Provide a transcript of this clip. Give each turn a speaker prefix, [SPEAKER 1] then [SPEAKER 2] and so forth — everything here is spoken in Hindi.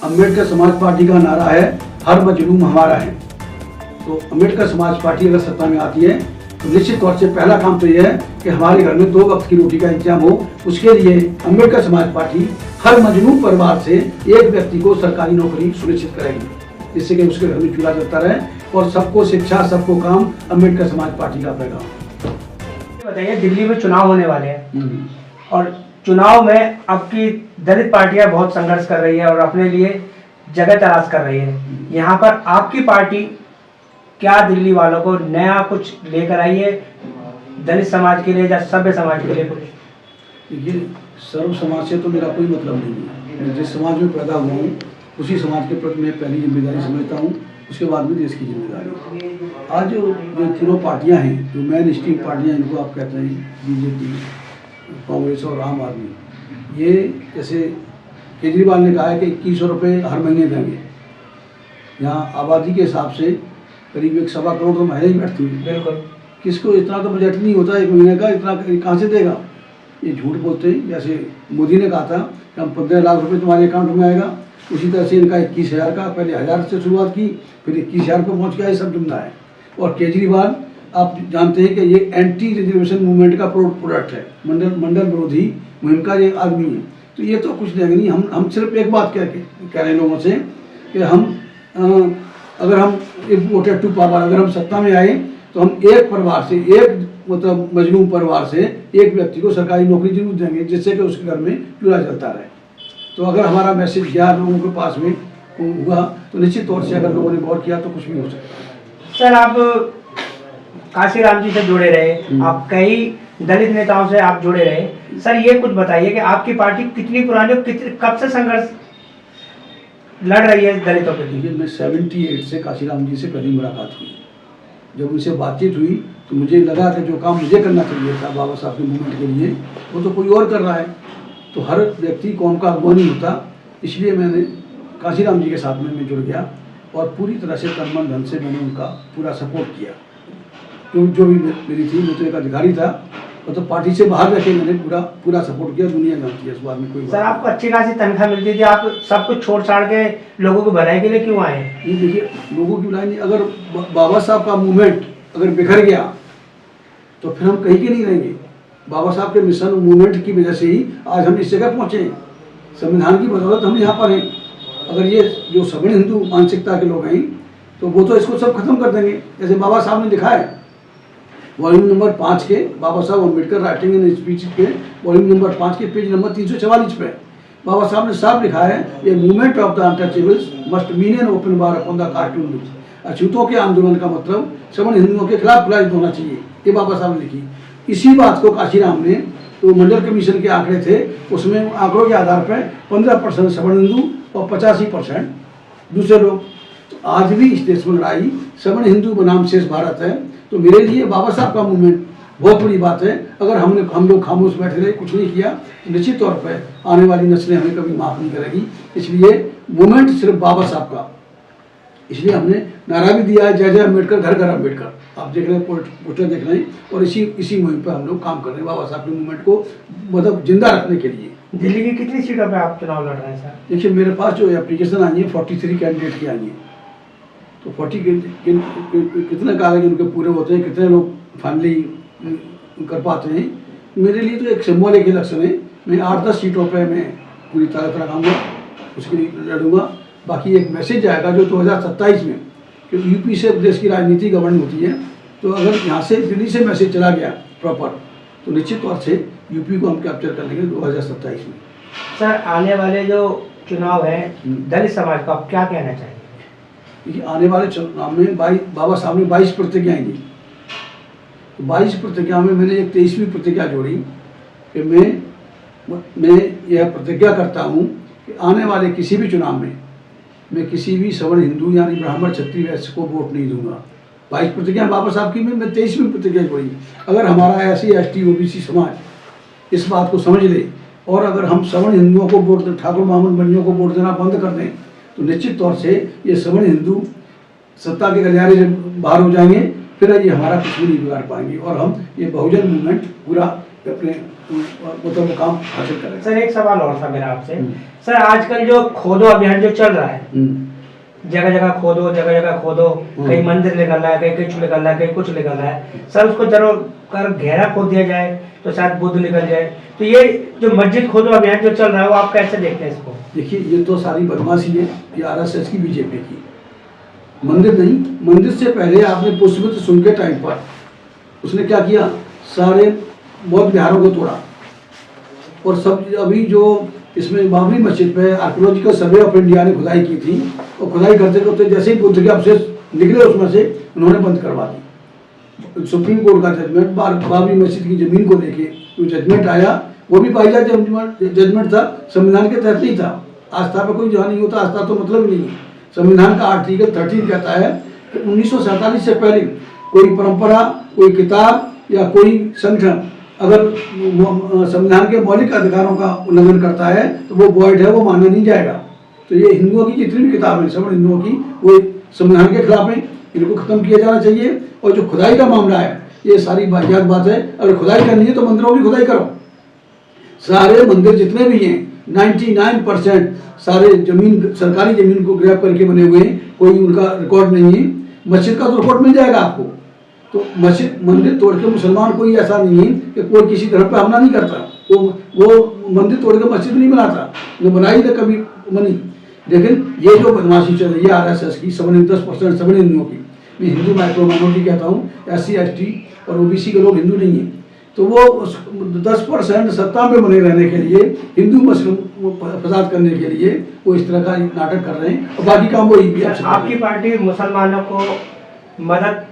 [SPEAKER 1] अम्बेडकर समाज पार्टी का नारा है हर मजलूम हमारा है। तो अम्बेडकर समाज पार्टी अगर सत्ता में आती है तो निश्चित तौर से पहला काम तो यह है कि हमारे घर में 2 वक्त की रोटी का इंतजाम हो। उसके लिए अम्बेडकर समाज पार्टी हर मजलूम परिवार से एक व्यक्ति को सरकारी नौकरी सुनिश्चित करेगी, जिससे कि उसके घर में चूल्हा जलता रहे और सबको शिक्षा, सबको काम। अम्बेडकर समाज पार्टी का पैगाम।
[SPEAKER 2] बताइए, दिल्ली में चुनाव होने वाले हैं और चुनाव में आपकी दलित पार्टियां बहुत संघर्ष कर रही है और अपने लिए जगह तलाश कर रही है। यहाँ पर आपकी पार्टी क्या दिल्ली वालों को नया कुछ लेकर आई है दलित समाज के लिए या सभ्य समाज के लिए कुछ?
[SPEAKER 1] देखिए, सर्व समाज से तो मेरा कोई मतलब नहीं है। मैं जिस समाज में पैदा हुआ हूँ उसी समाज के प्रति मैं पहली जिम्मेदारी समझता हूँ, उसके बाद में देश की जिम्मेदारी। आज जो तीनों पार्टियाँ हैं, जो मेन स्ट्रीम पार्टियाँ इनको आप कहते हैं, बीजेपी, कांग्रेस और आम आदमी, ये जैसे केजरीवाल ने कहा है कि 2100 रुपये हर महीने देंगे। यहाँ आबादी के हिसाब से करीब 1.25 करोड़ तो महिला ही बैठती है।
[SPEAKER 2] बिल्कुल,
[SPEAKER 1] किसको इतना तो बजट नहीं होता एक महीने का, इतना कहाँ से देगा? ये झूठ बोलते हैं। जैसे मोदी ने कहा था कि हम 15 लाख रुपए तुम्हारे अकाउंट में आएगा, उसी तरह से इनका 21,000 का, पहले 1000 से शुरुआत की, फिर 21,000 पर पहुँच गया। ये सब जुमला है। और केजरीवाल, आप जानते हैं कि ये एंटी रिजर्वेशन मूवमेंट का प्रोडक्ट है, मंडल विरोधी मुहिम का ये आदमी है। तो ये तो कुछ देंगे नहीं। हम सिर्फ एक बात कह रहे हैं लोगों से कि हम अगर हम वोटेड टू पावर, अगर हम सत्ता में आए तो हम एक परिवार से, एक मतलब मजलूम परिवार से एक व्यक्ति को सरकारी नौकरी जरूर देंगे, जिससे कि उसके घर में चूल्हा जलता रहे। तो अगर हमारा मैसेज गया लोगों के पास में हुआ तो निश्चित तौर से अगर लोगों ने गौर किया तो कुछ भी हो सकता है।
[SPEAKER 2] सर, आप काशीराम जी से जुड़े रहे, आप कई दलित नेताओं से आप जुड़े रहे। सर, ये कुछ बताइए कि आपकी पार्टी कितनी पुरानी, कब से संघर्ष लड़ रही है दलितों के लिए?
[SPEAKER 1] मैं 78 से काशीराम जी से पहली मुलाकात हुई। जब उनसे बातचीत हुई तो मुझे लगा कि जो काम मुझे करना चाहिए था बाबा साहब के मूवमेंट के लिए, वो तो कोई और कर रहा है। तो हर व्यक्ति कौम का अगुवा नहीं होता, इसलिए मैंने काशीराम जी के साथ में मैं जुड़ गया और पूरी तरह से तन मन धन से मैंने उनका पूरा सपोर्ट किया। जो भी मेरी थी, मैं तो एक अधिकारी था, और तो पार्टी से बाहर रखे मैंने पूरा सपोर्ट किया। दुनिया जानती है इस बात में कोई।
[SPEAKER 2] सर, आपको अच्छी खासी तनख्वाह मिलती थी, आप सब कुछ छोड़ छाड़ के लोगों को भलाई के लिए क्यों आए?
[SPEAKER 1] ये देखिए, लोगों की भलाई नहीं, अगर बाबा साहब का मूवमेंट अगर बिखर गया तो फिर हम कहीं के नहीं रहेंगे। बाबा साहब के मिशन मूवमेंट की वजह से ही आज हम इस जगह पहुँचे हैं। संविधान की बदौलत हम यहाँ पर हैं। अगर ये जो सभी हिंदू मानसिकता के लोग हैं तो वो तो इसको सब खत्म कर देंगे। जैसे बाबा साहब ने लिखा है वॉल्यूम नंबर 5 के, बाबा Saheb Ambedkar writing and speech के वॉल्यूम नंबर 5 के पेज नंबर 344 पे बाबा साहब ने साफ लिखा है, ये movement of the untouchables must mean an open bar upon the cartoon books. अछूतों के आंदोलन का मतलब सवर्ण हिंदुओं के खिलाफ खुला युद्ध होना चाहिए, ये बाबा साहब ने लिखी। इसी बात को काशीराम ने, तो मंडल कमीशन के आंकड़े थे, उसमें आंकड़ों के आधार पर 15% सवर्ण हिंदू और 85% दूसरे लोग। तो आज भी इस देश में लड़ाई सवर्ण हिंदू बनाम शेष भारत है। तो मेरे लिए बाबा साहब का मूवमेंट बहुत बड़ी बात है। अगर हम लोग खामोश बैठे रहे, कुछ नहीं किया, तो निश्चित तौर पर आने वाली नस्लें हमें कभी माफ़ नहीं करेगी। इसलिए मूवमेंट सिर्फ बाबा साहब का, इसलिए हमने नारा भी दिया है, जय जय अम्बेडकर, घर घर अम्बेडकर। आप देख रहे हैं, पोस्टर देख रहे हैं, और इसी मुहिम पर हम लोग काम कर रहे हैं, बाबा साहब के मूवमेंट को मतलब जिंदा रखने के लिए।
[SPEAKER 2] दिल्ली की कितनी सीटों पर आप चुनाव लड़ रहे हैं सर?
[SPEAKER 1] देखिए, मेरे पास जो एप्लीकेशन आई है 43 कैंडिडेट की आई है। तो 40 कितने कागज उनके पूरे होते हैं, कितने लोग फाइनली कर पाते हैं। मेरे लिए तो एक सिंबॉलिक इलेक्शन है। मैं 8-10 सीटों पे मैं पूरी ताकत लगाऊंगा, उसके लिए लड़ूंगा। बाकी एक मैसेज आएगा जो 2027 में, क्योंकि यूपी से देश की राजनीति गवर्न होती है। तो अगर यहाँ से दिल्ली से मैसेज चला गया प्रॉपर, तो निश्चित तौर से यूपी को हम कैप्चर कर लेंगे 2027 में।
[SPEAKER 2] सर, आने वाले जो चुनाव है दलित समाज को आप क्या कहना चाहेंगे?
[SPEAKER 1] देखिए, आने वाले चुनाव में बाबा साहब ने 22 प्रतिज्ञाएँ दी। तो 22 प्रतिज्ञा में मैंने एक 23वीं प्रतिज्ञा जोड़ी कि मैं यह प्रतिज्ञा करता हूँ कि आने वाले किसी भी चुनाव में मैं किसी भी सवर्ण हिंदू यानी ब्राह्मण क्षत्रिय वैश्य को वोट नहीं दूंगा। 22 प्रतिज्ञा बाबा साहब की, मैं 23वीं प्रतिज्ञा जोड़ी। अगर हमारा SC ST OBC समाज इस बात को समझ ले और अगर हम सवर्ण हिंदुओं को वोट दें, ठाकुर ब्राह्मण बनियों को वोट देना बंद कर दें, तो निश्चित तौर से ये सवर्ण हिंदू सत्ता के गलियारे से बाहर हो जाएंगे। फिर ये हमारा कुछ भी नहीं बिगाड़ पाएंगे और हम ये बहुजन मूवमेंट पूरा अपने मतलब मुकाम हासिल करें।
[SPEAKER 2] सर एक सवाल और था मेरा आपसे। सर आजकल जो खोदो अभियान जो चल रहा है, जगह जगह खोदो, जगह जगह खोदो, कहीं मंदिर निकल रहा है, कहीं कुछ निकल रहा है, कहीं कुछ निकल रहा है। सर उसको जरूर कर गहरा खोद दिया जाए तो शायद बुद्ध निकल जाए। तो ये जो मस्जिद खोदो अभियान जो चल रहा है वो आप कैसे देखते हैं इसको?
[SPEAKER 1] देखिए ये तो सारी बदमाशी है, ये आरएसएस की, बीजेपी की। मंदिर नहीं, मंदिर से पहले आपने पुष्पमित्र सुन के टाइम पर उसने क्या किया, सारे बौद्ध विहारों को तोड़ा। और सब अभी जो इसमें बाबरी मस्जिद पे आर्कियोलॉजिकल सर्वे ऑफ इंडिया ने खुदाई की थी, और खुदाई करते करते जैसे ही बुद्ध के अवशेष निकले उसमें से उन्होंने बंद करवा दी। सुप्रीम कोर्ट का जजमेंट बाबरी मस्जिद की जमीन को लेके जो जजमेंट आया वो भी पाई जाए जजमेंट था, संविधान के तहत नहीं था। आस्था पे कोई जहाँ नहीं होता, आस्था तो मतलब ही नहीं है। संविधान का आर्टिकल 13 कहता है कि 1947 से पहले कोई परंपरा, कोई किताब या कोई संगठन अगर संविधान के मौलिक अधिकारों का उल्लंघन करता है तो वो वॉइड है, वो माना नहीं जाएगा। तो ये हिंदुओं की जितनी भी किताबें हैं, सब हिंदुओं की, वो संविधान के खिलाफ है, इनको खत्म किया जाना चाहिए। और जो खुदाई का मामला है ये सारी वाहियात बात है। अगर खुदाई करनी है तो मंदिरों की खुदाई करो। सारे मंदिर जितने भी हैं 99% सारे जमीन, सरकारी जमीन को ग्रैब करके बने हुए हैं, कोई उनका रिकॉर्ड नहीं है। मस्जिद का तो रिकॉर्ड मिल जाएगा आपको। तो मस्जिद, मंदिर तोड़ के मुसलमान कोई ऐसा नहीं है कि कोई किसी धर्म पे हमला नहीं करता, वो मंदिर तोड़ के मस्जिद नहीं बनाता, न बनाई न कभी बनी। लेकिन ये जो बदमाशी चल रही है आरएसएस की, 10% सब हिंदुओं की, मैं हिंदू माइक्रो माइनॉरिटी कहता हूँ, SC ST और OBC के लोग हिंदू नहीं है, तो वो 10% सत्ता में बने रहने के लिए, हिंदू मुस्लिम फसाद करने के लिए वो इस तरह का नाटक कर रहे हैं, और बाकी काम वही भी।
[SPEAKER 2] आपकी पार्टी मुसलमानों को मदद